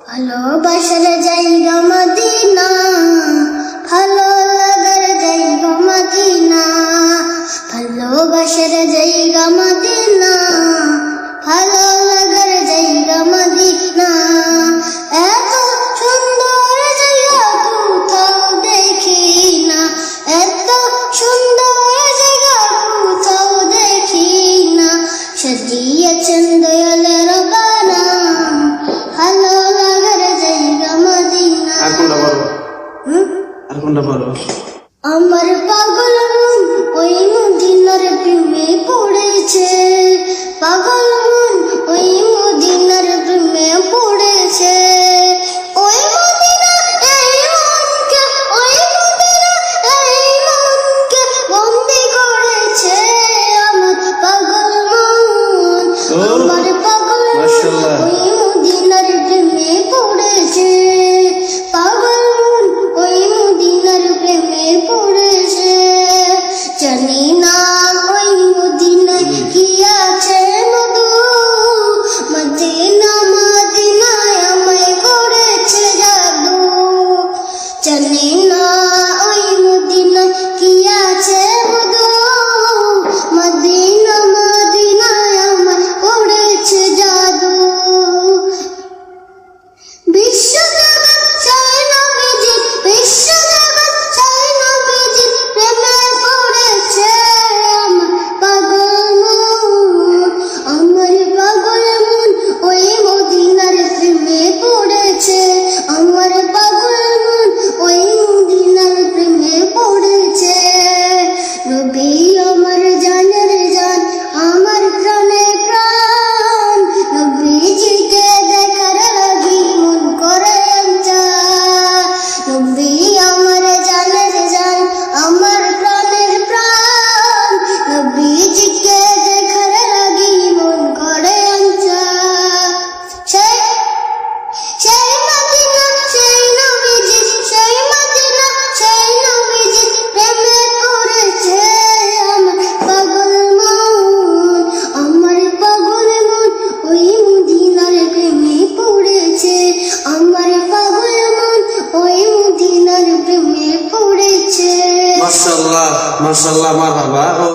ভালোবাসার জায়গা মদিনা, ভালো লাগার জায়গা মদিনা, ভালোবাসার জায়গা মদিনা, ভালো লাগার জায়গা মদিনা। এত সুন্দর জায়গা কোথাও দেখি না, এত সুন্দর জায়গা কোথাও দেখি না। সাজিয়েছেন দয়ালের বানা, ভালো লাগার জায়গা মদিনা। আর কোনটা বলো? আর কোনটা বলো? আমার পাগল মন ওই মদিনার প্রেমে পড়েছে, পাগল মন ওই মদিনার প্রেমে পড়েছে। ওই মদিনা এই মনকে, ওই মদিনা এই মনকে বন্দি করেছে আমার পাগল মন। আমার পাগল মন ওই মদিনার প্রেমে পড়েছে, পাগল মন ওই মদিনার প্রেমে পড়েছে। জানি না ওই মদিনায় কি আছে মধু, মদিনা মদিনায় আমায় করেছে জাদু। জানি না ওই মদিনায় কি আছে মধু, মদিনা মদিনায় আমায় করেছে জাদু। বিশ্বজগৎ চাই নবীজি, বিশ্বজগৎ চাই নবীজি প্রেমে পড়েছে আমার পাগল মন। আমার পাগল মন ওই মদিনার প্রেমে পড়েছে, আমার পাগল মন ওই মদিনার প্রেমে পড়েছে। নবী আমার জানের জান, আমার প্রাণে প্রাণ, নবীজিকে দেখার লাগি মন করে চায়। নবী আমার জানের জান, আমার প্রাণের প্রাণ, নবীজিকে দেখার লাগি মন করে চায়। সেই মদিনা সেই নবীজি, সেই মদিনা সেই নবীজি প্রেমে পড়েছে আমার পাগল মন। আমার পাগল মন ওই মদিনার প্রেমে পড়েছে, আমার পাগল মন ওই মদিনার প্রেমে পড়েছে। মাশাআল্লাহ, মাশাআল্লাহ, মারহাবা।